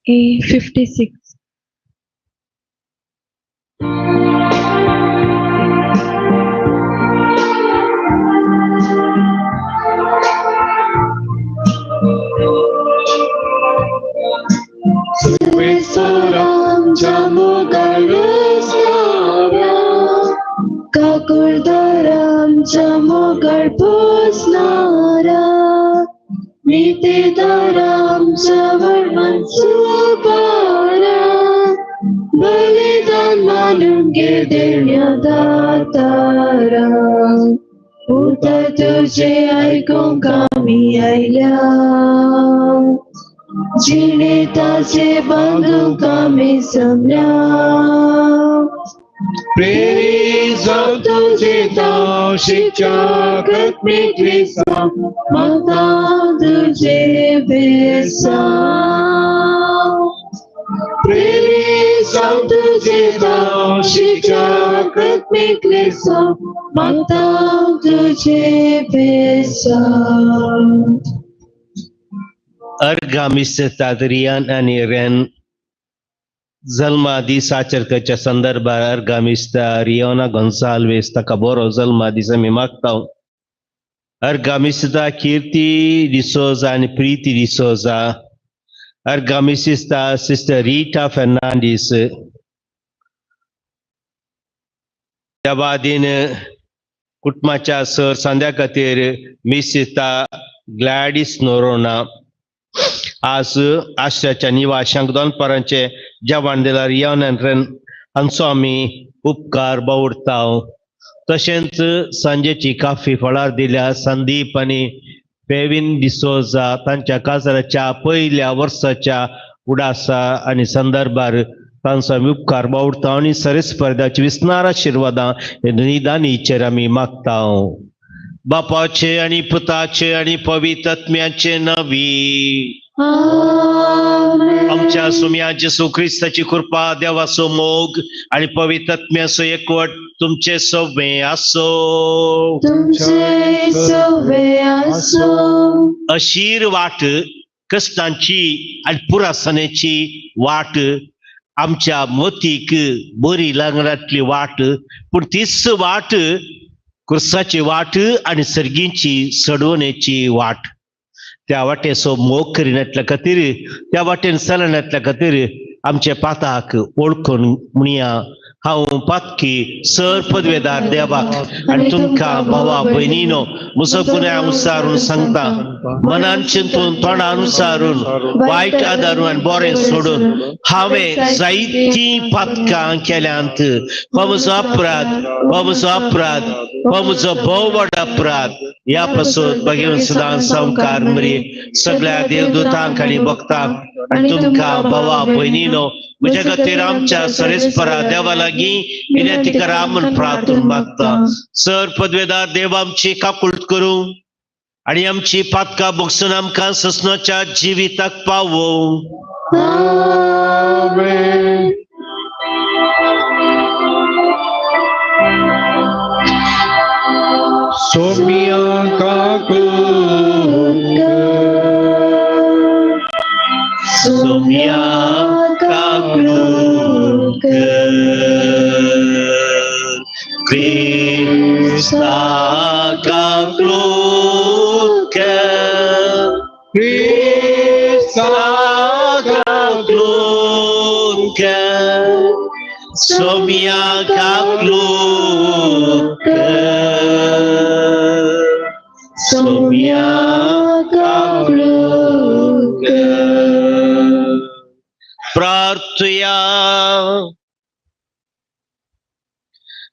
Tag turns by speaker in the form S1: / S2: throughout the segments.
S1: 56.
S2: Suesoram jamugarusnara, kakuldaram jamugarpusnara, nitidaram javarmansubara, balidan malungedirnyadataram, uta tuje aikon kami ailam. जिनेताचे बांधू कामी सम्राम prairie जाऊ तुझे ताव शिक्षा कृत्मिक विसा माता तुझे बेसा प्रेरी जाऊ तुझे ताव शिक्षा कृत्मिक विसा माता तुझे बेसा.
S3: Argamista Adrian आणि रेन जल्मादी साचरकच्या संदर्भात अर्गामिस्ता रियोना गोन्साल्वेस तकाबोरो जल्मादीचा मी मागता अर्गामिस्ता कीर्ती डिसोजा आणि प्रीती डिसोजा अर्गामिस्ता सिस्टर रीटा फर्नांडिस त्या बादीन कुटुंबाच्या सर संध्या खातीर मिसिता ग्लॅडिस नोरोना आज आश्रयाच्या निवाशांक दोनपरांचे जेवण दिल्यार रियोनान हांचो आमी उपकार बावडटाव. तशेंच सांजेची काफी फळार दिल्या संदीप आनी पेविन डिसोजा तांच्या काजराच्या पहिल्या वर्साच्या उडासा आनी संदर्भार तांचो आमी उपकार बावडटाव आनी सरस्पर्धाची विस्नार आशिर्वादां निदानीचेर आमी मागताव. बापाचे आनी पुताचे आनी पवित्र आत्म्याचे नवी आमच्या सुम्या जेसू ख्रिस्ताची कृपा देवाचो मोग आणि पवित्र आत्म्याचो एकवट तुमचे सवे आसो. अशीर वाट कष्टांची आणि पुरासनेची वाट आमच्या मोतीक बरी लागणातली वाट पण तीच वाट क्रुसाची वाट आणि सर्गींची सडवण्याची वाट. त्या वाटेचो मोग करिनातल्या खातीर त्या वाटेन चलनातल्या खातीर आमचे पाताक ओळखून म्हणया हांव पातकी सर पदवेदार देवाक आनी तुमकां भावा भयणीनो म्हजो गुन्या अनुसारून सांगता मनान चिंतून तोंडान अनुसारून वायट आदारून आनी बरें सोडून हांवें जायतीं पातकां केल्यांत. हो म्हजो अपराध हो म्हजो अपराध हो म्हजो भोव व्हड अपराध. या पासून भगवंत सदां संवकार मरी सगळ्या देवदूतांक आनी भक्तांक आनी तुमकां भावा भयणीनो म्हज्या खातीर आमच्या सरेस्परा देवा लागीं विनंती करा म्हूण प्रार्थना मागता. सर पदवेदार देव आमची काकुळट करूं आनी आमची पातकां भोगसून आमकां ससनाच्या जिविताक पावो.
S2: आमेन. सोमिया काकुळट
S3: सोम्या काकुळट क्रिस्ता काकुळट
S2: क्रिस्ता
S3: काकुळट सोम्या काकुळट सोम्या काकुळट. प्रार्थया.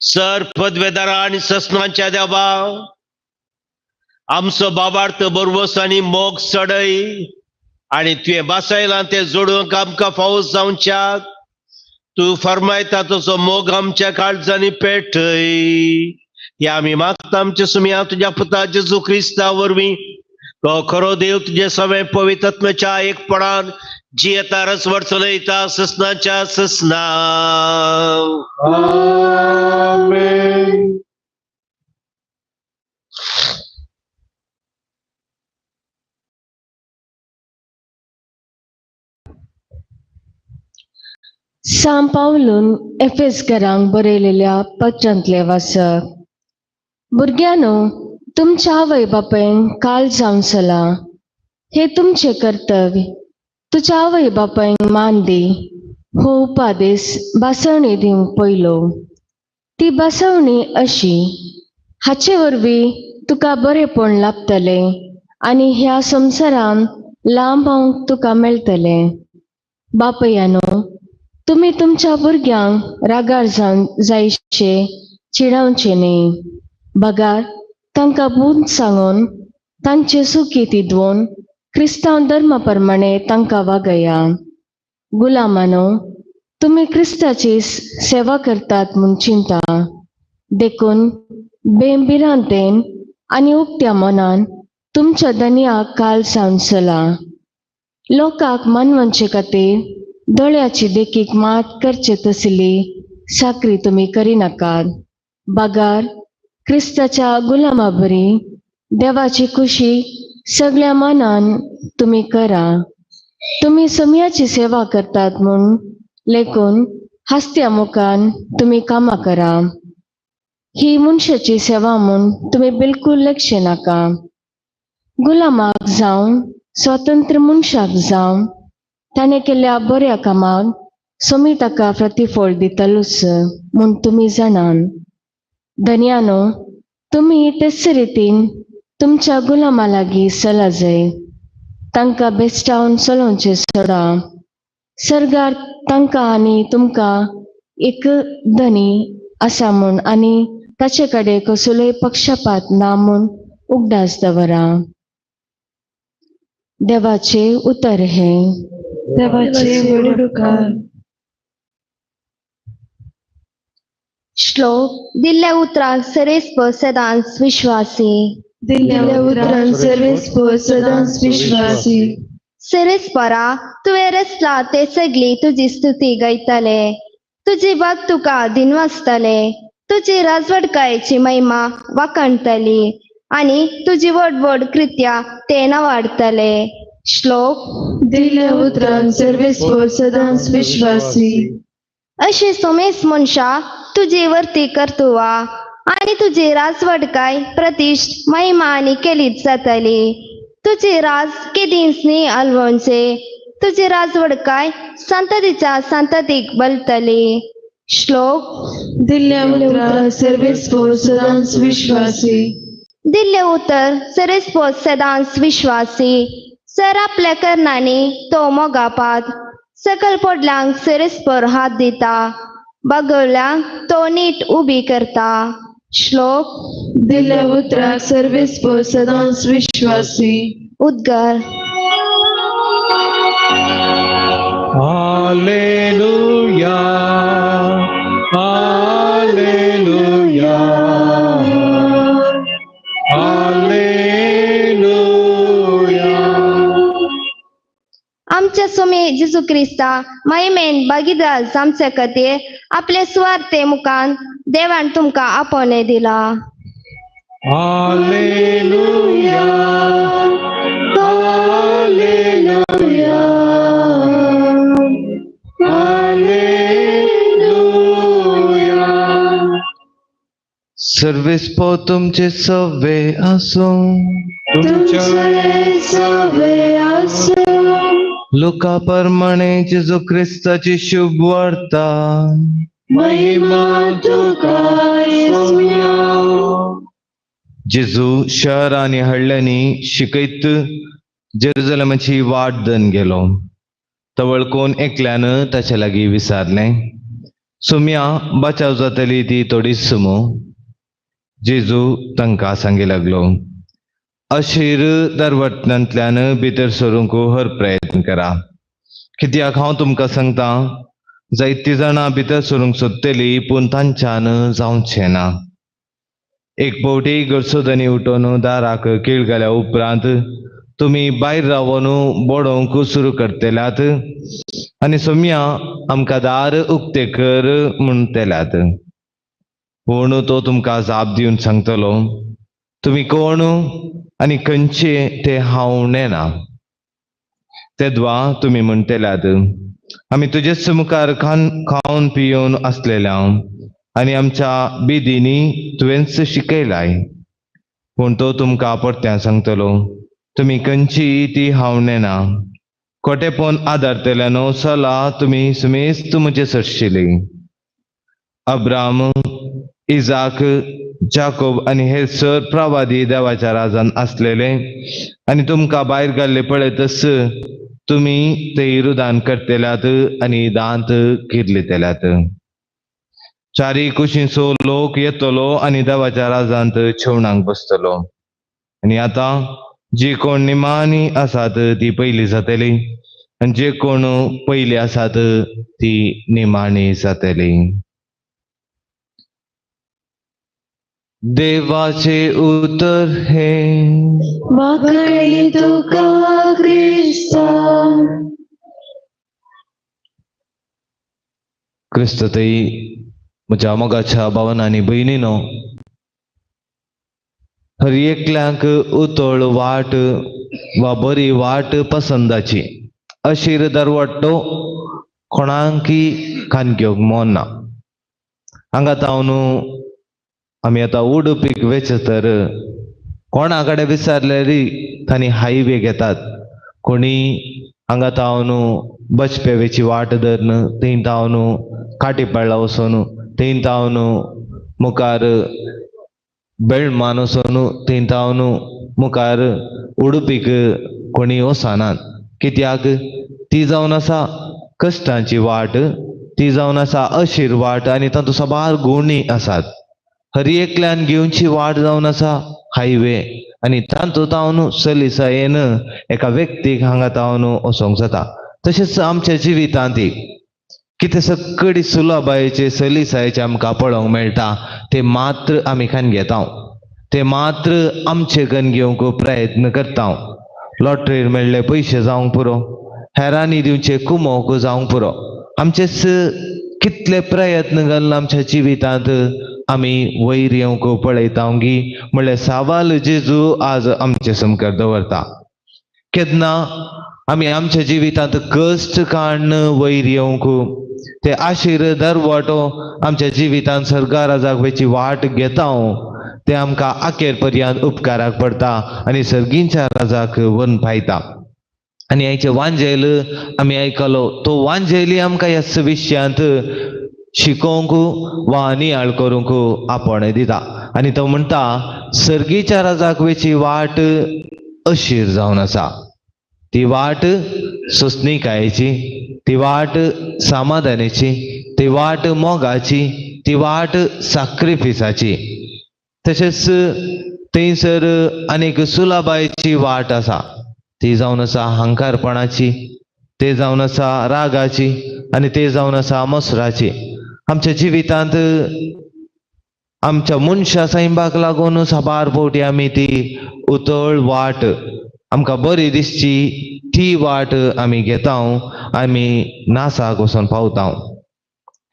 S3: सर पदवेदार आणि ससनांच्या देवा आमचो बाबार्थ बरवस आनी मोग सडय आनी तुवें बासायलां ते जोडूंक आमकां फावस जावच्याक तूं फरमायता तसो मोग आमच्या काळजांनी पेटय. हे आमी मागता आमचे सुम्या तुज्या पुता जेजू क्रिस्ता वरवीं. तो खरो देव तुजे सगळे पवित्र आत्म्याच्या एकपणान जी येता रसवड चलयता ससनाच्या ससना.
S2: आमेन.
S1: सांत पावलून एफेसकारांक बरयलेल्या पत्रांतले वाचप. भुरग्यानो, तुमच्या आवय बापायन काल जावन चला, हे तुमचे कर्तव्य. तुझ्या आवय बापायक मान दी हो उपादेश बासवणी दिवंक पयलो. ती बासवणी अशी: हाचे वरवीं तुका बरेपण लाभतले आनी ह्या संवसारान लांब रावंक तुका मेळटले. बापयानो, तुमी तुमच्या भुरग्यांक रागार जावन जायशे चिडावचे न्ही. बगार तांकां बूद सांगून तांचे सुखी तिदवून क्रिस्तांव धर्मा प्रमाणे तांकां वागया. गुलामानो, तुमी क्रिस्ताची सेवा करतात म्हूण चिंता. देखून बेभिरांतेन आनी उक्त्या मनान तुमच्या धन्याक काल जावन चला. लोकांक मानवचे खातीर दोळ्याची देखीक मात करचे तसली साकरी तुमी करिनाकात. बागार क्रिस्ताच्या गुलामा बरी देवाची खुशी सगळ्या मनान तुमी करा. तुमी समयाची सेवा करतात म्हूण लेकून हास्त्या मुखान तुमी कामां करा. ही मनशाची सेवा म्हूण तुमी बिलकुल लक्ष नाका. गुलामाक जावन स्वतंत्र मनशाक जावन ताणें केल्ल्या बऱ्या कामाक सोमी ताका प्रतिफळ दितलूच म्हूण तुमी जाणान. धन्यानो, तुमी तेच रितीन तुमच्या गुलामा लागीं चला जाय. तांकां बेस्टावन चलोवचें सोडा. सर्गार तांकां आनी तुमकां एक धनी आसा म्हूण आनी ताचे कडेन कसलोय पक्षपात ना म्हूण उगडास दवरा. देवाचे उतर हे.
S4: देवाचे वडणुकार.
S5: श्लोक. दिल्ल्या उतरांक सरेस्प सदांच विश्वासी.
S4: दिल्ल्या उतरांक सर्वेस्प सदांच विश्वासी.
S5: सरेस्परा, तुवें रचला ते सगळी तुजी स्तुती गायतले. तुजी बाग तुका दिनवासतले. तुजी राजवडकायेची महिमा वाखणतली आनी तुजी व्हड कृत्या ते नावाडतले. श्लोक.
S4: दिल्ल्या उतरांक सर्वेस्प सदांच विश्वासी.
S5: अशे सोमेस मनशा तुजी वर्ती कर्तुवा आनी तुजी राजवडकाय प्रतिश्ठ महिमा आनी केलीच जातली. तुजी राज केदींच न्ही आलवोंचे. तुजी राजवडकाय संततीच्या संततीक बलतली. श्लोक.
S4: दिल्ल्या उतरांक सर्वेस्प सदांच विश्वासी.
S5: दिल्ले उतर सरेस्प सदांच विश्वासी. सर आपल्या कर्णांनी तो मोगापात. सकल पोडल्यांक सरेस्पर हात दिता. बागोवल्यांक तो नीट उबी करता. श्लोक.
S4: दिल्ल्या उतरांक सर्वेस्प सदांच विश्वासी.
S5: उद्गार.
S2: Hallelujah, hallelujah, hallelujah.
S5: आमच्या सोमी जेजू क्रिस्ता महिमेन भागीदार जामचे खातीर आपले स्वार्थे मुखान देवान तुमकां आपोवणे दिला.
S2: Hallelujah, hallelujah, hallelujah.
S6: सर्वेस्प तुमचे सवे असो.
S2: तुमचे सवे असो.
S6: लोका प्रमाणे जेजू ख्रिस्ताची शुभ वार्ता.
S2: महिमा तुका येसुया.
S6: जेजू शहर आनी हडल्यांनी शिकयत जेरुसलेमाची वाट धन गेलो. तवळकोन एकल्यानं ताचे लागीं विचारलें, सुम्या बचाव जातली ती थोडी सुमो. जेजू तांकां सांगी लागलो, अशीर दरवटनांतल्यान भितर सरूंक हर प्रयत्न करा. कित्याक हांव तुमकां सांगता, जायतीं जाणां भितर सरूंक सोदतलीं पूण तांच्यान जावचें ना. एक पावटी गरसोदनी उठोन दाराक कीळ घाल्या उपरांत तुमी भायर रावून बोडोवंक सुरू करतल्यात आनी सोम्या आमकां दार उक्ते कर म्हूण तेल्यात. पूण तो तुमकां जाप दिवन सांगतलो, तुमी कोण आनी खंयचे ते हांव नेना. तेदवा तुमी म्हणटल्यात, आम्ही तुझेच मुखार खाऊन पिऊन असलेल्या आणि आमच्या बिदींनी तुवेंच शिकयलाय. पूण तो तुमकां परत्या सांगतलो, तुम्ही खंयची ती हावणे ना. खोटेपण आदारतल्यानो सला तुम्ही सुमेस्त तुमचे सरशिली. अब्राम, इजाक, जाकोब आणि हे सर प्रवादी देवाच्या राजान असलेले आणि तुमकां भायर घाल्ले पळयतस तुम्ही ते रुदान करतेल्यात आणि दांत किरलितेल्यात. चारी कुशींचो लोक येतलो आणि देवाच्या राजांत छेवणाक बसतलो. आणि आता जी कोण निमाणी आसात ती पयली जातली आणि जे कोण पयली आसात ती निमाणी जातली. देवाचे उतर हे
S4: वाकळी तुका ख्रिस्ता.
S6: क्रिस्ततई म्हज्या मोगाच्या भावांनो आनी भयणीनो, हर एकल्याक उतळ वाट वा बरी वाट पसंदाची अशीर दरवट्टो कोणाकी खानग्योक मोना. हांगा तावन आमी आतां उडपीक वेचतर कोणा कडेन विचारल्यारी तांणी हायवे घेतात. कोणी हांगा तावन बचपेवेची वाट धरन, थंय तावन काटीपाळा वचून, थंय तावन मुखार बेळमान वचून, थंय तावन मुखार उडपीक कोणी वचनात. कित्याक ती जावन आसा कश्टांची वाट, ती जावन आसा अशीर वाट आणि तातूंत साबार गुणी आसात. हर एकल्यान घेवची वाट जावन आसा हायवे आणि तातूंत तावन सलिसायेन एका व्यक्तीक हांगा तावन वचोंक जाता. तशेंच आमच्या जिवितांत कितें सकडी सुलभायेचे सलिसायेचे आमकां पळोवंक मेळटा ते मात्र आमी खान घेता, ते मात्र आमचे कन घेवंक प्रयत्न करता. लॉटरीर मेळ्ळे पयशे जावंक पुरो, हेरांनी दिवचे कुमोवक जावंक पुरो, आमचेच कितले प्रयत्न घालून आमच्या जिवितांत आमी वयर येवंक पळयता गी म्हणल्यार सावाल जेजू आज आमचे समकार दवरता. केन्ना आमी आमच्या जिवितांत कश्ट काडन वयर येवंक, ते आशीर दरवटो आमच्या जिवितांत सर्गारा जागवेची वाट घेता, ते आमकां आखेर पर्यंत उपकाराक पडटा आणि सर्गींच्या राजाक वन पायता. आणि हाचे वांजेल आमी आयकलो, तो वांजेली आमकां ह्या विशयांत शिकोवंक वा नियाळ करूंक आपण दिता. आणि तो म्हणटा सर्गीच्या राजाकवेची वाट अशीर जावन आसा. ती वाट सोसणीकायेची, ती वाट समाधानाची, ती वाट मोगाची, ती वाट सॅक्रिफिसाची. तशेंच थंयसर आनीक सुलभायेची वाट आसा, ती जावन आसा अहंकारपणाची, ते जावन आसा रागाची आणि ते जावन आसा मसराची. आमच्या जिवितांत आमच्या मनशा सैंबाक लागून साबार फावटी आमी ती उतळ वाट आमकां बरी दिसची ती वाट आमी घेता, आमी नासाक वचून पावता.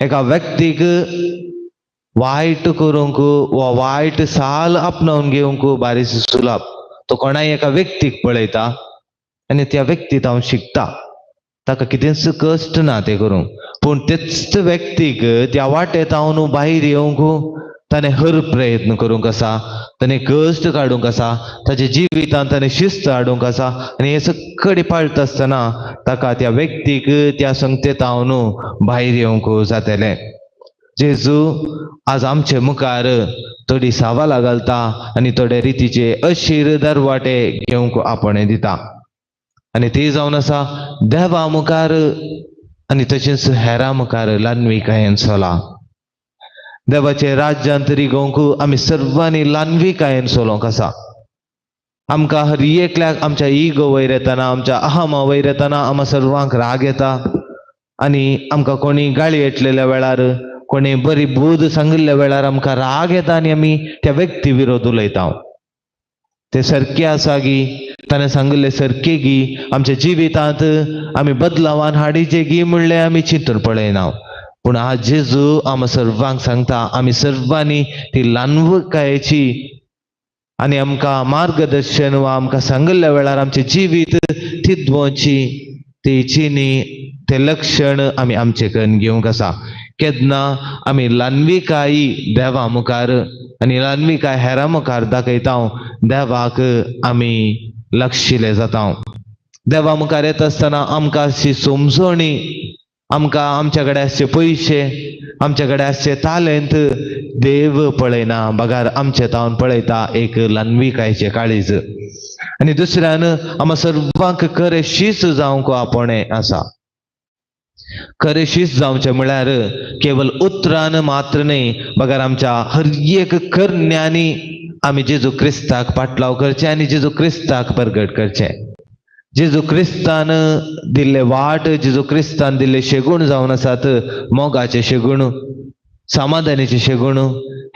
S6: एका व्यक्तीक वायट करूंक वा वायट साल आपणावन घेवंक बारीस सुलभ. तो कोणाय एका व्यक्तीक पळयता आणि त्या व्यक्तीत हांव शिकता, ताका कितेंच कश्ट ना ते करूंक, पूण तेच व्यक्तीक त्या वाटेत हांव भायर येवंक ताणें हर प्रयत्न करूंक आसा, ताणें कश्ट काडूंक आसा, ताच्या जिवितांत ताणें शिस्त हाडूंक आसा. आनी हे सकडी पाळटा आसतना ताका त्या व्यक्तीक त्या संगतेत हांव भायर येवंक जातलें. जेजू आज आमचे मुखार थोडी सावालां घालता आनी थोडे रितीचे अशीर दरवाटे घेवंक आपण दिता. आनी ती जावन आसा देवा मुखार आनी तशेंच हेरां मुखार लानविकायेन चला. देवाचे राज्यांत रिगोवंक आमी सर्वांनी लानविकायेन चलोवंक आसा. आमकां हर एकल्याक आमच्या इगो वयर येतना, आमच्या अहमा वयर येतना आमकां सर्वांक राग येता. आनी आमकां कोणी गाळी येतलेल्या वेळार, कोणी बरी बूद सांगिल्ल्या वेळार आमकां राग येता आनी आमी त्या व्यक्ती विरोध उलयता. ते सारके आसा गी, ताणें सांगिल्ले सारके गी, आमच्या जिवितांत आमी बदलावान हाडीचे गी म्हणलें आमी चिंतून पळयना. पूण आज जेजू आमी सर्वांक सांगता, आमी सर्वांनी ती लानविकायेची आनी आमकां मार्गदर्शन वा आमकां सांगिल्ल्या वेळार आमचें जिवीत थिदवची तेची न्ही ते लक्षण आमी आमचे कन्न घेवंक आसा. केन्ना आमी ल्हानविकायी देवा मुखार आनी ल्हानविकाय हेरां मुखार दाखयता देवाक आमी लक्षिले जाता. देवा मुखार येता आसतना आमकां अशी समजणी, आमकां आमच्या कडेन आसचे पयशे, आमच्या कडेन आसचे तालेंत देव पळयना, बगार आमचे तावन पळयता एक ल्हानविकायेचे काळीज. आनी दुसऱ्यान आमी सर्वांक खरें शीस जावंक आपणे आसा. खरें शीस जावचें म्हळ्यार केवल उतरान मात्र न्ही, बगार आमच्या हर एक करण्यांनी आमी जेजू क्रिस्ताक पाटलाव करचें आनी जेजू क्रिस्ताक प्रगट करचें. जेजू क्रिस्तान दिल्ले वाट, जेजू क्रिस्तान दिल्ले शेगूण जावन आसात मोगाचे शेगूण, समाधानाचे शेगूण,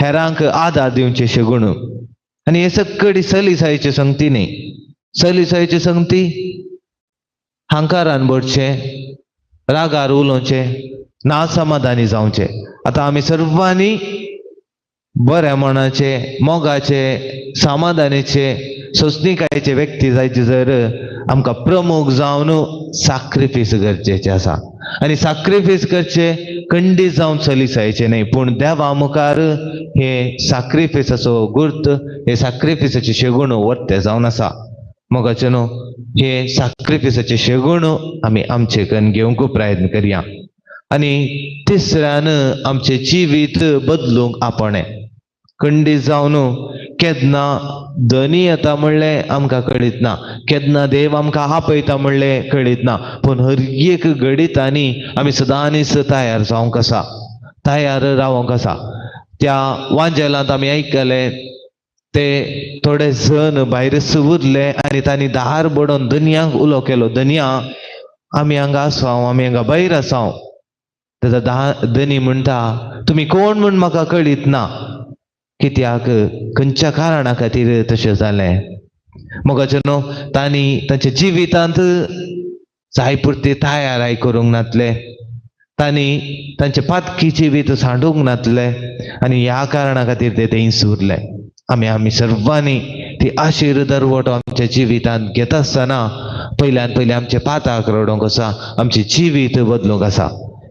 S6: हेरांक आदार दिवचे शेगूण. आनी हे सगळी सलिसायेची संगती न्ही. सलिसायेची संगती हांकारान बडचे, रागार उलोवचें, ना समाधानी जावचें. आतां आमी सर्वांनी बऱ्या मनाचे, मोगाचे, समाधानाचे, सोंसणीकायेचे व्यक्ती जायचे जर आमकां प्रमुख जावन सॅक्रिफीस गरजेचें आसा. आनी सॅक्रिफीस करचे खंडीत जावन सलिसायचे न्ही, पूण देवा मुखार हे सॅक्रिफिसाचो गुर्त, हे सॅक्रिफिसाचे शेगूण वर्ते जावन आसा. मोगाचे न्हू, हे सॅक्रिफिसाचे शेगूण आमी आमचे कन्न घेवंक प्रयत्न करया. आनी तिसऱ्यान आमचे जिवीत बदलूंक आपणे. खंडीत जावन केन्ना धनी येता म्हणलें आमकां कळीत ना, केन्ना देव आमकां आपयता म्हणलें कळीत ना, पूण हर एक घडीतांनी आमी सदांच तयार जावंक आसा, तयार रावंक आसा. त्या वांजेलांत आमी आयकले ते थोडे जण भायर उरले आनी तांणी दार बडोवन धन्याक उलो केलो, धन्या आमी हांगा आसांव, आमी हांगा भायर आसांव. तेजो धनी म्हणटा, तुमी कोण म्हूण म्हाका कळीत ना, कित्याक खंयच्या कारणा खातीर तशें जालें. मोगाचे न्हू, तांणी तांच्या जिवितांत जाय पुरती तयाराय करूंक नातले, तांणी तांचे पातकी जिवीत सांडूंक नातले आनी ह्या कारणा खातीर ते थंयच उरले. आमी सर्वांनी ती आशीर दरवट आमच्या जिवितांत घेता आसतना पयल्यान पयलीं आमचे पाताक रडोंक आसा, आमचे जिवीत बदलूंक आसा.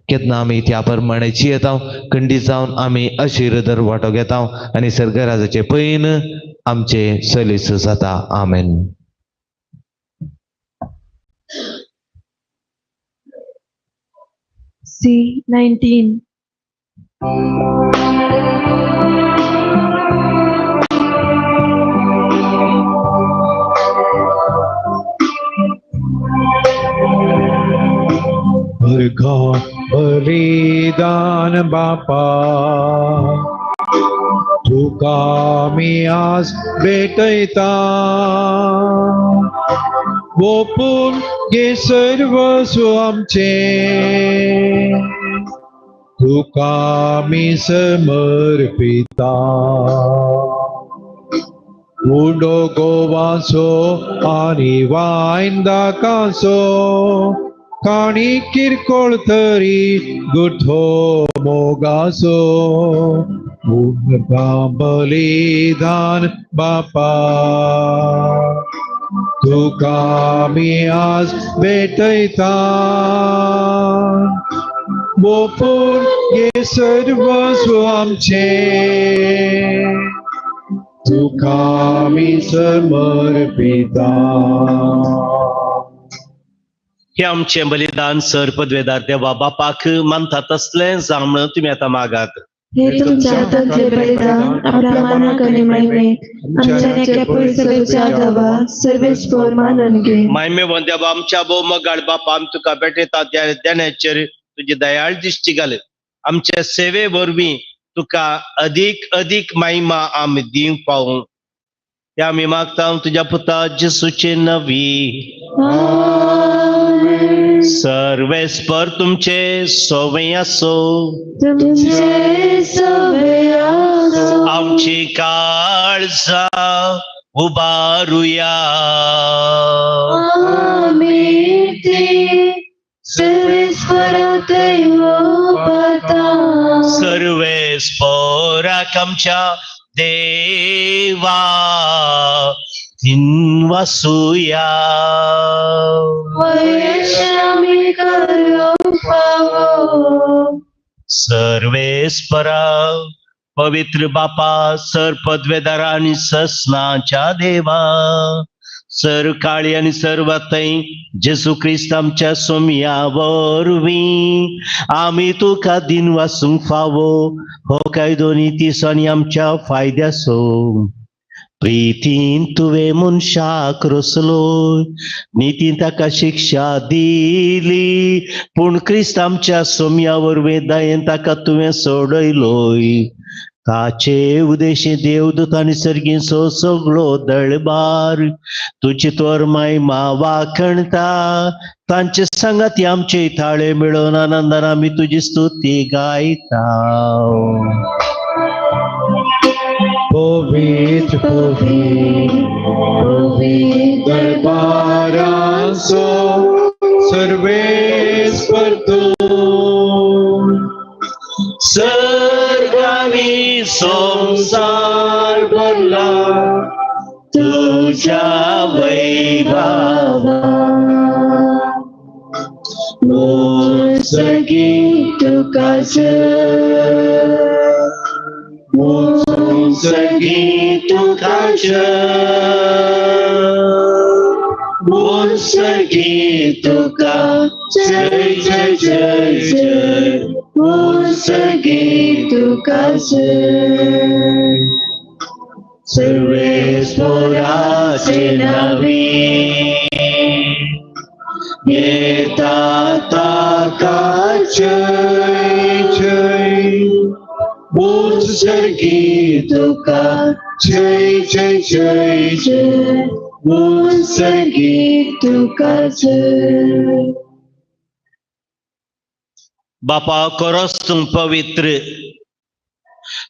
S6: केन्ना आमी त्या प्रमाणे जियेता, खंडीत जावन आमी आशीर दरवटो घेता आनी सर्गराजाचे पैन आमचे सलीस जाता. आमेन.
S4: C19.
S2: भरघाव बलिदान बापा, तुका मी आज भेटयता. ओपून घे सर्वस्व आमचे, तुका मी समर्पिता. उडो गोवासो आणि वायन दाकासो, काणी किरकोळ तरी गुठो मोगासो. उडता बलिदान बापा, तुका मी आज भेटयता. ओपून घे सर्वस्व आमचे, तुका मी समर्पिता.
S3: हे आमचे बलिदान सर पदवेदार देवा बापाक मानतात असलें जांभळं तुमी आतां मागात.
S4: हे तुमच्या हातांतले बलिदान आपल्या मानाक आनी महिमेक आमच्या नेक्या पवित्रतेच्या गावा सर्वेस्पर मानून घे.
S3: महिमे देवा आमच्या बोमगाळ बापा, आमी तुका भेटयता देण्याचेर तुजी दयाळ दिश्टी घाल. आमच्या सेवे वरवीं तुका अदीक अदीक महिमा आमी दिवंक पावूं. हे आमी मागता तुज्या पुता जेसूचे नवी. सर्वेस्पर तुमचे सोवे आसो,
S4: तुमचे सोवे आसो.
S3: आमची काळजां उबारुया.
S4: आमी ते सर्वेस्पराक येवपाता.
S3: सर्वेस्पराक आमच्या देवा दिनवासूया.
S4: वयशामी करो पावो.
S3: सर्वेस्परा पवित्र बापा, सर पदवेदार आणि ससनाच्या देवा, सर काळी आणि सर्वतै जेसू ख्रिस्त आमच्या सोमिया वरवीं आम्ही तुका दिन वासूंक फावो. हो कायदो निती आनी आमच्या फायद्याचो. प्रितीन तुवें मनशाक रचलो, नितीन ताका शिक्षा दिली, पूण क्रिस्त आमच्या सोम्या वरवीं दयेन ताका तुवें सोडयलोय. ताचे उदेशी देवदूत आनी सर्गीचो सगळो दळबार तुजी तोर महिमा वाखणता. तांचे संगती आमचे थाळे मेळोन आनंदान आमी तुजी स्तुती गायता.
S2: पवित्र दरबारांचो सर्वेस्पर तूं.
S3: सर्गानी संसार भरला तुझ्या वैभवा.
S4: सगी तुका
S3: सगी तुका सगी तुका जय जय जय जय.
S4: सगी तुका
S3: सर्वेश्वराचे नावे येता ताका
S2: जय जय.
S3: सर्गी तुका
S2: जय जय जय जय.
S4: सगी तुका
S3: बापा खरोच तू पवित्र.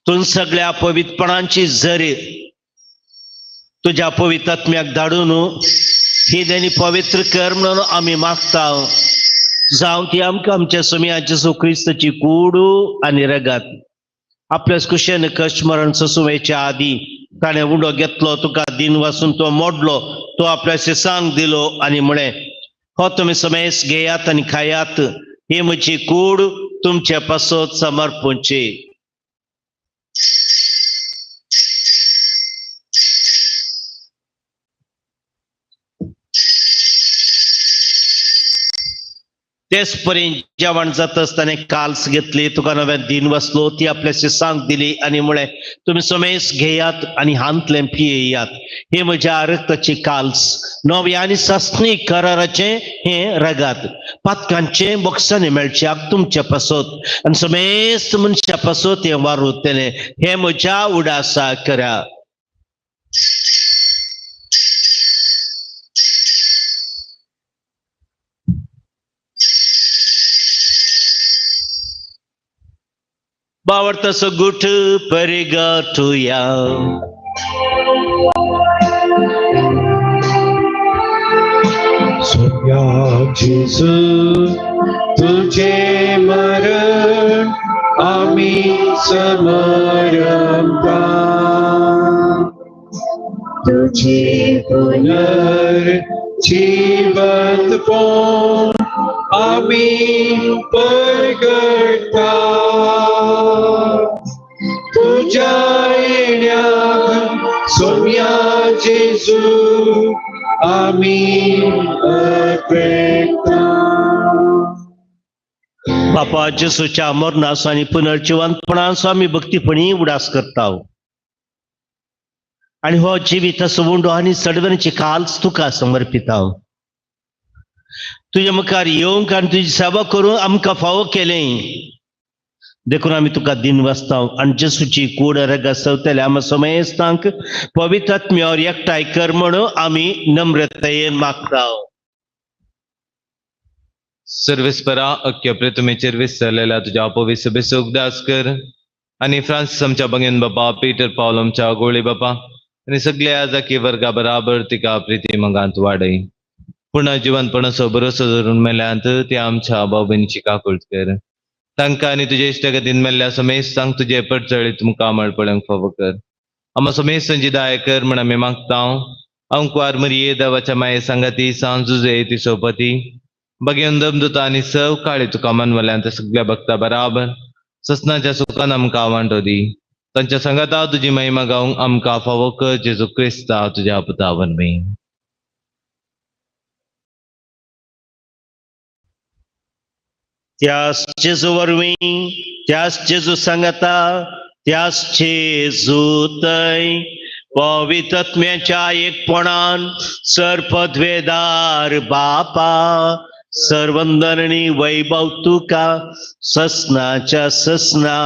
S3: तू सगळ्या पवित्रपणांची झरी तुझ्या पवित्र आत्म्याक धाडून ही देणी पवित्र कर म्हणून आम्ही मागता. जावं ती आमकां आमच्या सोम्याच्या जेसू क्रिस्ताची कूड आनी रगत आपल्या कुशेन कश्ट मरण ससुवेच्या आदी ताणें उडो घेतलो, तुका दिन वासून तो मोडलो, तो आपल्याचे सांग दिलो आनी म्हणे, हो तुम्ही समेस घेयात आनी खायात, ही म्हजी कूड तुमच्या पासत समर्पूंची. तेच पर्यंत जेवण जात असताना काल्स घेतली, तुका नव्यान दिन वाचलो, ती आपल्याशी सांग दिली आणि म्हळे, तुम्ही समेस घेयात आणि हांतले पियेयात, हे म्हज्या रक्ताची काल्स, नवे आनी सासणी कराराचे हे रगात, पातकांचे बोक्साने मेळच्याक तुमच्या पासत आणि समेस्त मनशा पासत हे वारुतले, हे म्हज्या उडासा करा. बावडता सो गुट परिगटुया.
S2: सोम्या जेजू तुझे मरण आम्ही समरमता, तुझे पुनर्जीवनपण आम्ही परगटता. तुझ्या येण्याक सोम्या जेजू आम्ही अपेक्षा.
S3: बापा जेसूच्या मरणाचो आनी पुनर्जीवनपणाचो आमी भक्तीपणी उडास करता आणि हो जिविताचो उंडो आनी सडवणीची काल्स तुका समर्पिता. तुझ्या मुखार येवंक आनी तुजी सेवा करूंक आमकां फावो केलें देखून आमी तुका दिन वाचता आनी जेसूची कूड रगत सवतले आमी समेस्तांक पवित्र आत्म्यावर एकठांय कर म्हणून आमी नम्रतायेन मागता.
S6: सर्वेस्परा अख्ख्या प्रथमेचेर विसरलेल्या तुझ्या अपवित्र सभेचो उगदास कर आणि फ्रांसिस आमच्या बंगेन बापा, पीटर पावल आमच्या गोळी बापा आणि सगळ्या जाकी वर्गा बराबर तिका प्रिती मंगांत वाडय. पूर्ण जीवनपणाचो भरोसो धरून मेल्यांत ते आमच्या भाव भयणीची काकूळट कर. तांकां आनी तुजे इश्टगतीन मेल्ल्या समेस्तांक तुजे पडचळीत मुखार मळपळ्यांक फावो कर. आम्हा समेस्तांची दाय कर म्हण आमी मागता. अंकुआर मरिये देवाच्या माये संगती सांजुजे ती सोपती बगेन दमदुता आणि सव काळी तुका मनवल्यान त्या सगळ्या भक्ता बराबर ससनाच्या सुखान आमकां आवांटो दी तांच्या संगता तुजी महिमा गावंक आमकां फावो कर जेजू क्रिस्ता तुज्या पुता वरवीं.
S3: त्याच जेजू वरवीं त्याच जेजू सांगता त्याच जेजू थंय पवित्र आत्म्याच्या एकपणान सरपदवेदार बापा सर्वंदरणी वैभव तुका ससनाच्या ससना.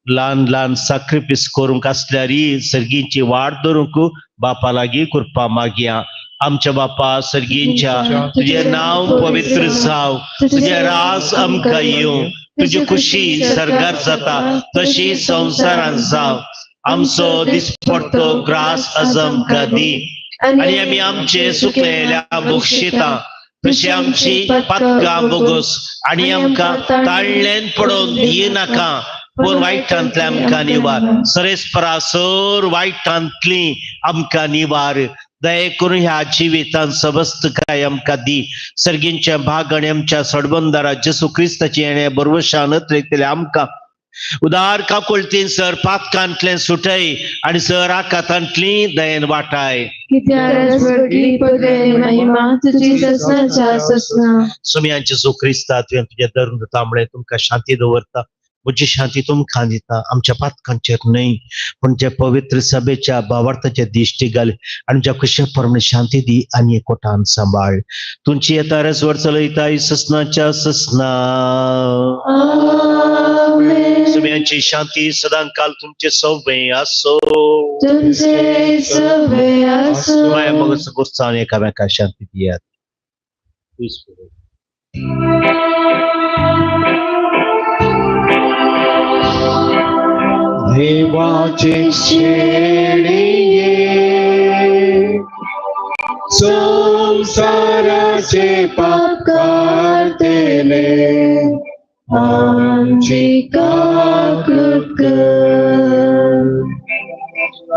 S3: ल्हान ल्हान सॅक्रिफीस करूंक आसल्यारी सर्गींची वाट धरूंक बापा लागीं कृपा मागया. आमच्या बापा सर्गींच्या तुझे नाव पवित्र जाव तुझे राज आमकां येवं तुझी खुशी सरगार जाता तशी संसारांत जाव. आमचो दिसपडटो ग्रास आज आमकां दी आनी आमी आमचे सुकलेल्या बक्षिता तशी आमची पातकां बोगस आनी आमकां ताळ्ळेन पडोवन दिनाका पूण वायटांतल्यान आमकां निवार. सरेस्परासोर वायटांतली आमकां निवार. दये करून ह्या जिवितांत सबस्त काय आमकां दी. सर्गींच्या भाग आनी आमच्या सडबंदारा जेसू क्रिस्ताची येणे बरवशान नतरयतले आमकां उदार काकुळतीन सर पातकांतल्यान सुटय आनी सर आकांतांतली दयेन वाटाय. सुमयांचे जेसू क्रिस्ता तुवें तुजे धरून तांबडे तुमकां शांती दवरता. म्हजी शांती तुमकां दिता. आमच्या पातकांचेर न्हय पूण जे पवित्र सभेच्या भावार्थाचे दिश्टी घाल आनी ज्या खुशे परमणे शांती दी आनी एकवटान सांबाळ. तुमची येता रसवर चलयता ससनाच्या ससना. सुमयांची शांती सदांकाल तुमचे सव्वे आसो. माया मगच गुस्तान एकामेकाक शांती दियात.
S2: देवाचे शेळिये संसाराचे पाप काढतेले आमची काकूत कर.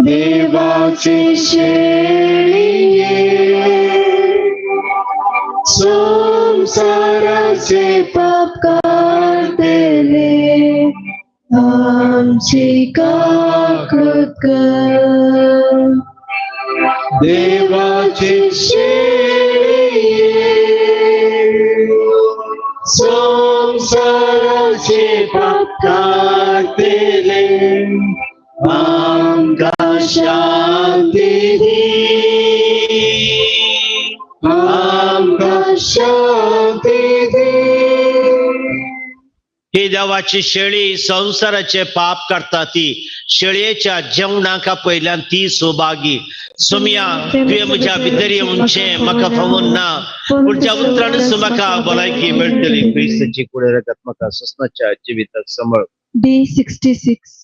S2: देवाचे शेळिये संसाराचे पाप काढतेले आमची काकूत कर. देवाची शेळिये संसाराचे पाप काढतेले आमकां शांती दी. आमकां शांती दी.
S3: ही देवाची शेळी संसाराचे पाप करता ती शेळयेच्या जेवणाका पयल्यान ती सोबागी. सुमया तुवें म्हज्या भितर येवचें म्हाका फावून ना पूण ज्या उतरानच म्हाका भलायकी मेळटली. क्रिस्ताची कुडे रगत म्हाका ससनाच्या जिविताक सांबाळ.
S4: D66.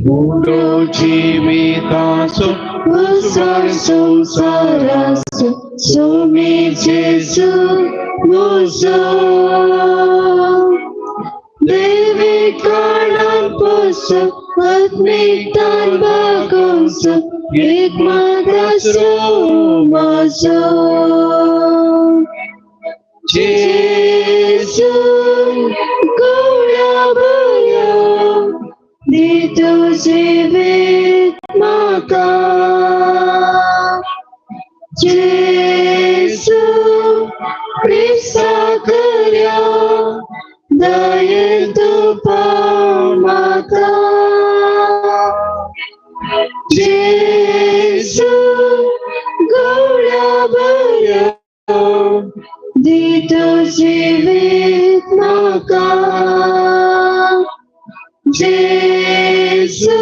S2: Mundo जीवितासो उस्वार संसारासो सोमी जेसू मुसो देवी काळान
S4: असो आत्मिकतान भागोसो एक मात्रासो माझो जेसू गोळ्या बया दितो जिवीत म्हाका जेसू क्रिस्ता करया दये तुपा म्हाका जेसू गोळ्या बया दितो जिवीत म्हाका जेसू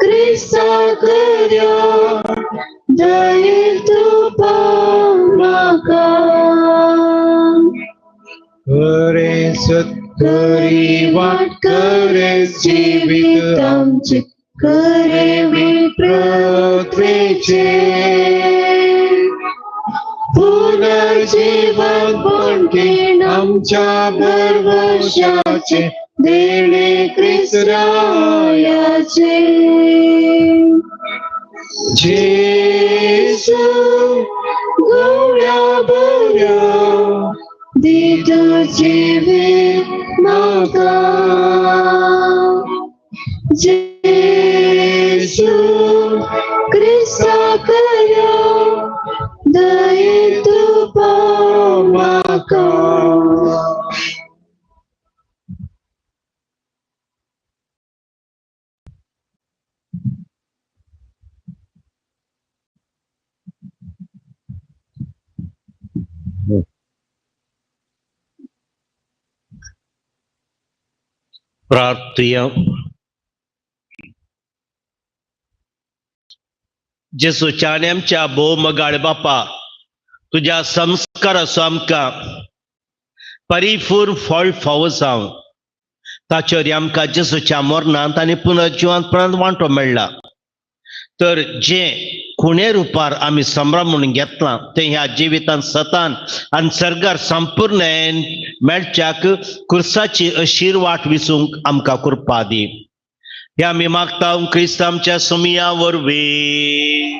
S4: क्रिस्ता करया दये तुपा म्हाका
S2: खरे सत्करी वाट खरे जिवीत आमचे
S4: खरे
S2: प्रकृतीचे पुनर्जीवन बनकेन आमच्या भरवशाचे देणे ख्रिस्तायाचे जेसू गोळ्या बऱ्या दितो जिवीत म्हाका जेसू क्रिस्ता करया दये तुपा म्हाका
S3: प्रार्थया जेसूच्या आमच्या भोव मगाळ बापा तुझ्या संस्कार असो आमकां परिपूर्ण फळ फावो जावं ताचेर आमकां जेसूच्या मरणांत आनी पुनर्जिवांत वांटो मेळ्ळा तर जे खुणे रुपार आमी संभ्रम म्हणून घेतलां ते ह्या जिवितांत सतान आनी सर्गार संपूर्ण मेळच्याक कुर्साची अशीर वाट विसूंक आमकां कृपा दी हे आमी मागता क्रिस्त आमच्या सुमिया वरवीं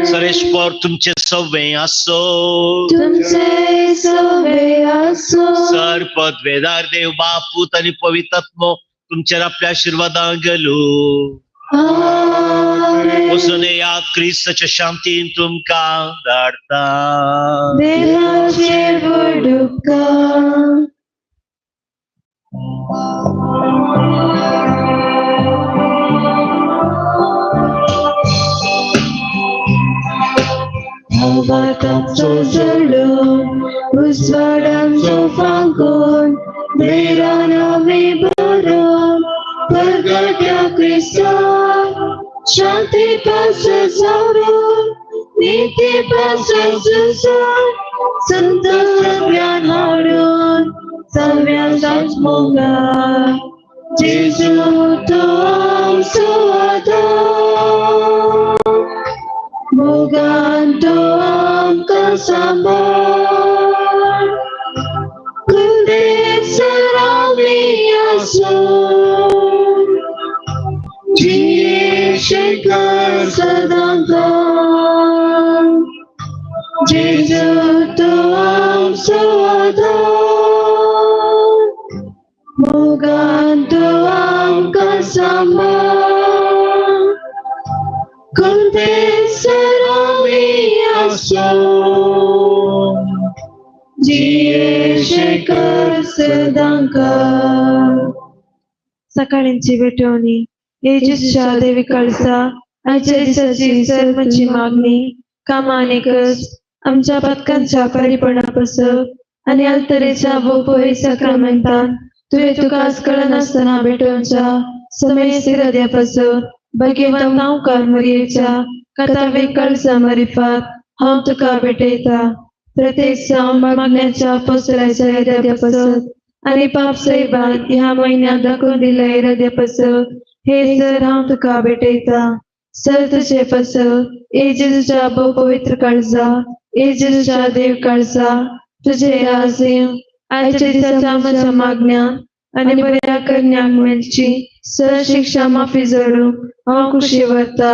S3: सरेश्वर तुमचे सव्वे आसो
S4: तुमचे सवे आसो
S3: सरपद वेदार देव बापूत आनी पवित्रात्मो तुमचेर आपल्या आशिर्वादां घालू वचून या क्रिस्ताच्या शांतीन तुमकां धाडटा
S4: देवाचे उपकार आवाजांचो जळून उजवाडांचो फांकून देरान आमी बरोवन परगट्या क्रिस्ता शांती पासून सारून नीती पासून सुसून संत सगळ्यान हाडून सगळ्यांचाच मोगाळ जेजू तो आमचो आदार मोगान तो आमकां सांबाळ कुलदेसर आमी आसूं जियेशेकर सदांकाळ जेजू तो आमचो आदार मोगान तो आमकां सांबाळ कुलदेसर आमी आसूं जियेशेकर सदांकाळ सकाळींची भेटवणी येजूच्या देवी कळसा आजच्या दिसाची सर्वांची मागणी कामानेकच आमच्या पथकांच्या परिपूर्णापासून आणि अल्तरेच्या बोपोई सक्रमेंतान तुवें तुका आसकळन आसतना भेटोवच्या समय हृदयापासून भगवंत नांवकार मरियेच्या कथावे कळसा मरिफात हांव तुका भेटयता प्रत्येक मागण्याच्या पोसलायच्या हृदयापासून आणि पाप सैबान ह्या महिन्यात दाखवून दिल्या हृदयापासून हे सर हांव तुका भेटयता सर तुझे पासून येजूच्या बहु पवित्र काळजा येजूच्या देव काळजा तुझे आजीम आजच्या दिसाच्या आमच्या मागण्या आणि बऱ्या करण्याक मेलची सर शिक्षा माफी जडू हांव खुशी व्हरता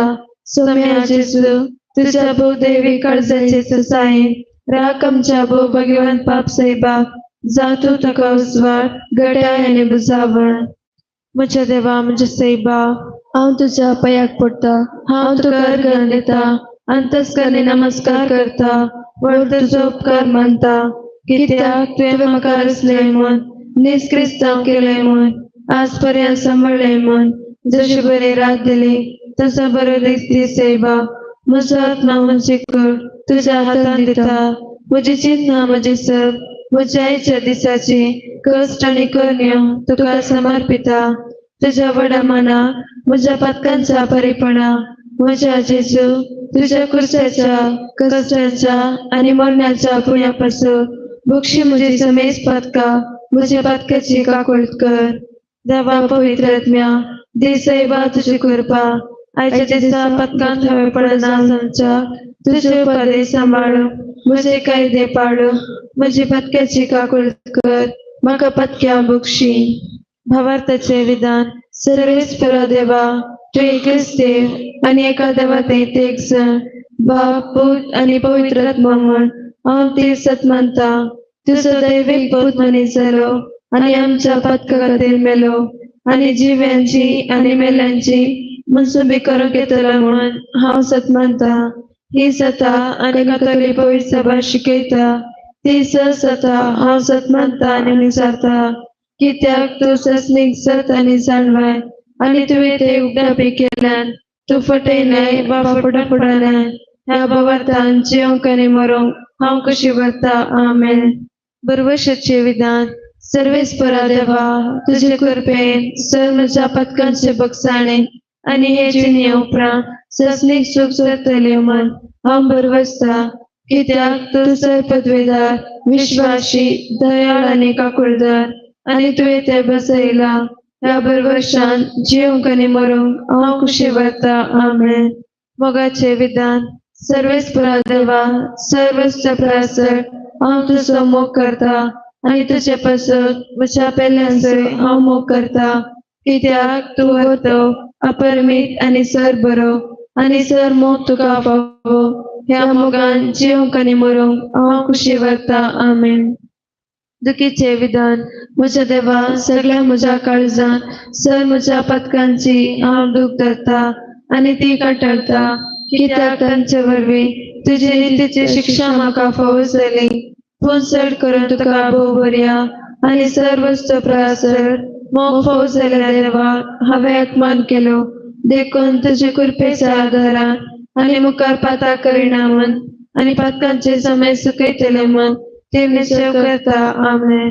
S4: सोम्या जेजू तुझ्या भोव दैवी काळजाचे ससायेन राख आमच्या भोव भगवान पाप सैबाक जावं तूं ताका उजवाड घटाय आनी बुजावण म्हज्या देवा म्हज्या सैबा
S1: हांव तुज्या पांयाक पडटा
S4: हांव तुका अर्घन दिता अंतस्करणी नमस्कार करता वळ तुजो उपकार मानता कित्याक तुवें म्हाका रचलें म्हूण निस्क्रिस्तांव केलें म्हूण आज पर्यंत सांबाळलें म्हूण जशी बरी रात दिली तसो बरो दीस सैबा म्हजो आत्मा म्हजी कूड तुज्या हातांत दिता म्हजी चिन्हां म्हजी सब म्हज्या आयच्या दिसाची कश्ट आनी करण्यो तुका समर्पिता तुज्या व्हडा मनाक म्हज्या पातकांच्या बरेपणा म्हज्या जेजू तुज्या कुर्साच्या कश्टाच्या आनी मरणाच्या पुण्यापासून बक्षी म्हजी समेज पातकां म्हज्या पातकाची काकुळट कर देवा पवित्रात्म्या दिसैबा तुजी कृपा आयच्या दिसा पातकांत हवेपणा ना समच्या तुजे उपदेश सांबाळू म्हजे कायदे पाळू म्हजी पातक्याची काकुळट कर म्हाका पातक्या बक्षी भावार्थाचे विधान सर्वेस्परा देवा तू एकच देव आनी एका देवातेंत एक जण बाप पूत आनी पवित्र आत्मा म्हूण हांव ती सत मानता तुजो दैवीक पूत मनीस जालो आनी आमच्या पातका खातीर मेलो आनी जिव्यांची आनी मेल्यांची मनसुबी करूंक येतलो म्हणून हांव सत मानता ही सता आनी कथोलीक पवित्र सभा शिकयता ती सता हांव सत मानता आनी विचारता कित्याक तूं ससनीक सत आनी जाणवाय आनी तुवें ते उगडापी केल्यान तूं फटयनाय वा फुडाफुडानाय ह्या भावार्थान जियोंक आनी मरोंक हांव कशी व्हरता आमेन बरवशाचे विधान सर्वेस्परा देवा तुजे कृपेन सर म्हज्या पातकांचे बगसाणे आनी हे जिणे उपरांत ससनीक सूख जातली म्हूण हांव बरवसता कित्याक तूं सर पदवेदार विश्वासी दयाळ आनी काकुळदार आनी तुवें ते बसयला ह्या बरवर्षान जियोंक आनी मरोंक हांव खुशी व्हरता आमेन मोगाचे विधान सर्वेस्परा देवा सर्वस्व प्रासर हांव तुजो मोग करता आनी तुजे पासून म्हज्या पेल्यांचोय हांव मोग करता कित्याक तूं व्हरतो अपरमीत आनी सर बरो आनी सर मोग तुका फावो ह्या मोगान जियोंक आनी मरोंक हांव खुशी व्हरता आमेन दुखीचे विधान म्हज्या देवा सगळ्या म्हज्या काळजान सर म्हज्या पातकांची हांव दूख धरता आनी ती काटाळटा कित्याक तांचे वरवीं तुजे नितीची शिक्षा म्हाका फावो जाली पूण चड करून तुका भोव बऱ्या आनी सर्वस्व प्रासर मोग फावो जाल्या देवा हांवें अपमान केलो देखून तुजे कृपेच्या आदारान आनी मुखार पाताक करिना म्हूण आनी पातकांचे समय सुकयतले म्हूण ते निश्चय करता आमेन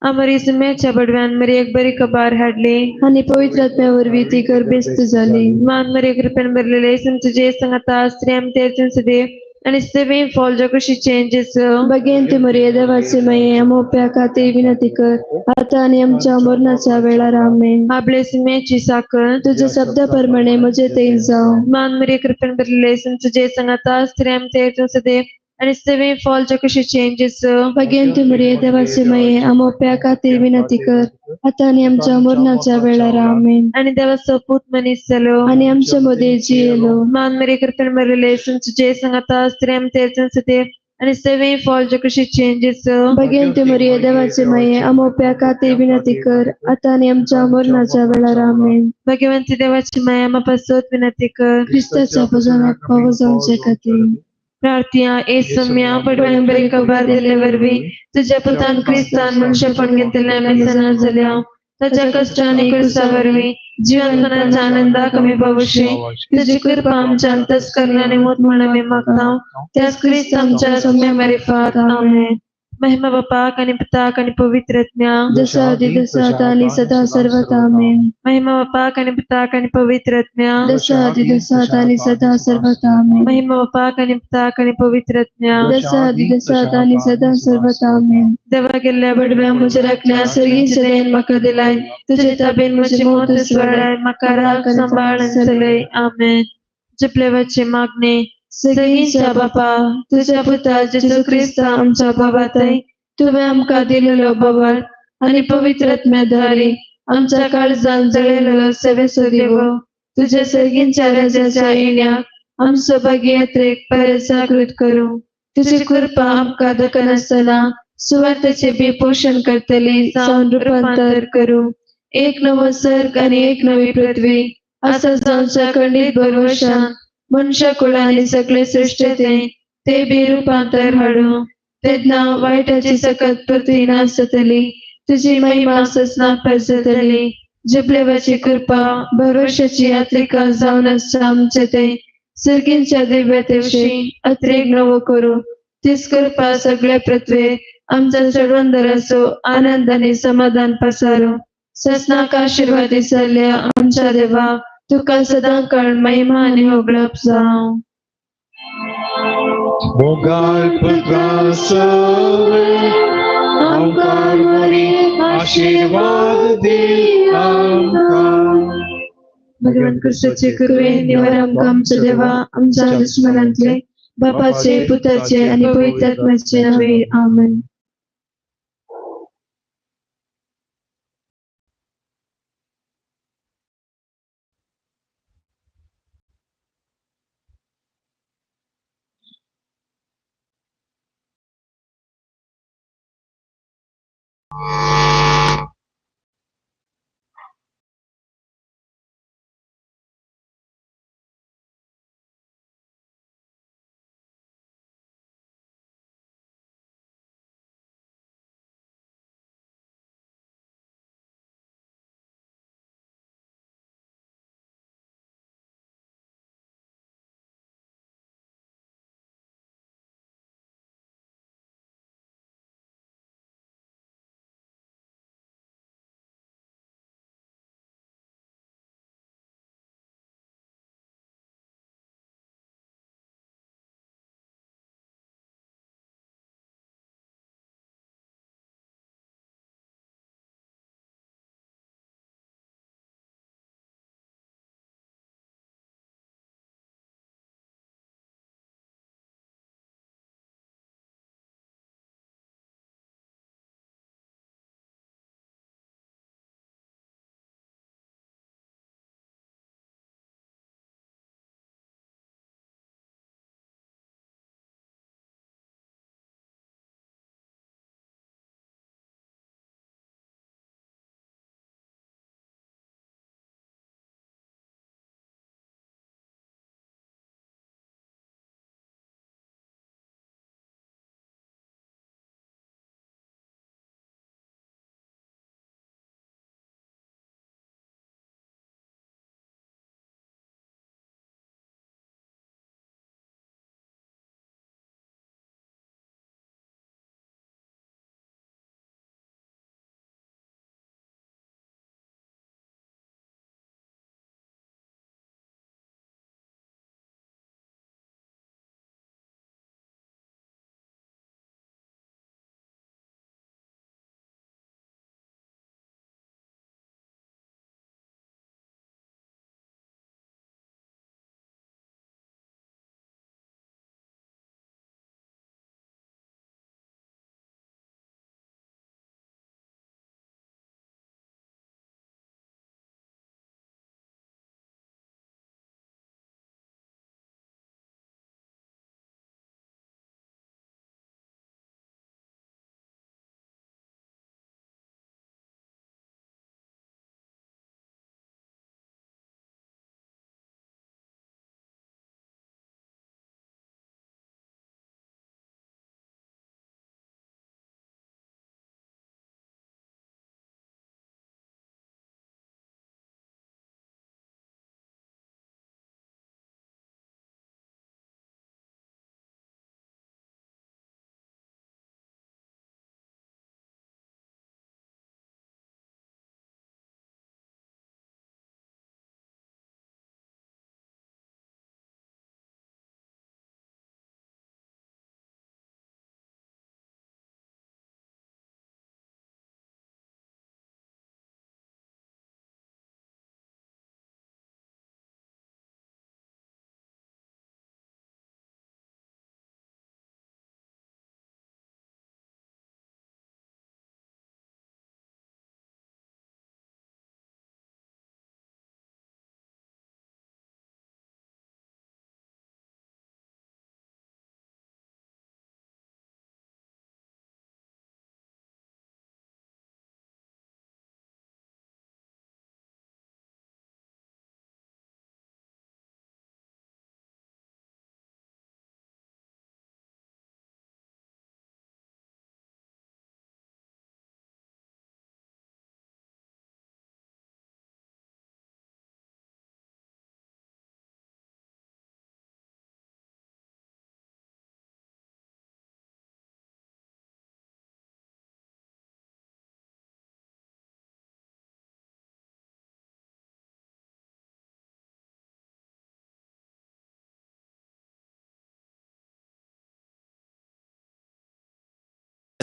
S4: आमरी सुमेच्या बडव्यान मरी एक बरी कबार हाडली
S1: आनी पवित्रात्म्या वरवीं ती गर्भेस्त जाली
S4: मान मरी कृपेन भरलेले तुझे संगता स्त्रियां तेजून सुदे आनी सेवे फॉल जगशी चेंजेस
S1: बगेन ते मरिये देवाचे माये आमोप्या खातीर विनंती कर आता आनी आमच्या मरणाच्या वेळार आमेन
S4: आपले सुमेची साखर
S1: तुझ्या शब्दाप्रमाणे म्हजे तेल जावं
S4: मान मरी कृपेन भरलेले तुझे संगता स्त्रियां तेजून सुदे आनी सेवे फॉल जगशी चेंजेस
S1: बगेन ते मरिये देवाचे माये आमोप्या खातीर विनंती कर आता आनी आमच्या मरणाच्या वेळार आमेन
S4: आनी देवाचो पूत मनीस जालो
S1: आनी आमच्या मदीं जियेलो
S4: मान मरी कृपेन भरलेले तुझे संगता स्त्रियां तेजून सुदे आनी सेवे फॉल जगशी चेंजेस
S1: बगेन ते मरिये देवाचे माये आमोप्या खातीर विनंती कर आता आनी आमच्या मरणाच्या वेळार आमेन
S4: भगवंती देवाची माया मापासत विनंती कर
S1: ख्रिस्ताच्या भजनाक फावो जावचे खातीर
S4: प्रार्थया ए सम्या पडव्यान बरी कबार दिले वरवीं तुझ्या पुतान क्रिस्तान मनुष्यपण घेतलेल्या मेसना जाल्या ताच्या कष्टाने क्रुसा वरवीं जीवनपणाच्या आनंदा कमी पावशी तुझी कृपा आमच्या अंतस्करणाने मोत म्हणून आमी मागता त्याच क्रिस्त आमच्या सम्या मारिफात आमेन महिमा बापाक आनी पिताक आनी पवित्र आत्म्या
S1: जसा आदी तसा आता आनी सदा सर्वदा आमेन
S4: महिमा बापाक आनी पिताक आनी पवित्र आत्म्या
S1: जसा आदी तसा आता आनी सदा सर्वदा आमेन
S4: महिमा बापाक आनी पिताक आनी पवित्र आत्म्या
S1: जसा आदी तसा आता आनी सदा सर्वदा आमेन
S4: देवा गेल्ल्या बडव्या म्हज्या राखण्या सर्गीचे देण म्हाका दिलाय तुजे ताबेन म्हजी मोत उसवाडाय म्हाका राख सांबाळ आनी चलय आमेन जपलेवाचे मागणे सगळींच्या बापा तुझ्या पुता जेजू क्रिस्त आमच्या भावाताय तुवें आमकां दिलेलो बाबार आनी पवित्र आत्म्याद्वारे आमच्या काळजात जळलेलो सेवेचो दिवो तुझ्या सर्गींच्या राजाच्या येण्याक आमचो भागी यात्रेक परत जागृत करू. तुझी कृपा आमकां दखनासतना सुवार्थेचे बी पोषण करतली जावन रूपांतर करू. एक नवो सर्ग आणि एक नवी पृथ्वी असं जाऊच्या खंडित भरवशान मनुष्य कुळाने सगळे सृष्टीचे ते बी रूपांतर हाडू. तेन्ना वाईटाची सकत पृथ्वी नासतली तुझी महिमा ससना परजतली. जिबलेवाची कृपा भरवशाची यात्रिका जावन आसता आमचे ते सर्गींच्या दिव्यतेशी अत्रेक नवो करू. तीच कृपा सगळ्या पृथ्वी आमच्या चढवंदराचो आनंद आणि समाधान पसारो. ससनाक आशीर्वाद दिसल्या आमच्या देवा तुका सदां काळ महिमा आणि होगळप जावं.
S2: मोगाळ प्रकाशवे आमकां बरी आशीर्वाद दी आमकां.
S4: भगवान कृष्णाचे कृपे निवार आमकां आमच्या देवा आमच्या दुश्मनांतले बापाचे पुत्राचे आणि पवित्र आत्म्याचे नावे आमेन.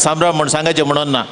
S7: सांबाळ म्हण सांगायचे म्हणून ना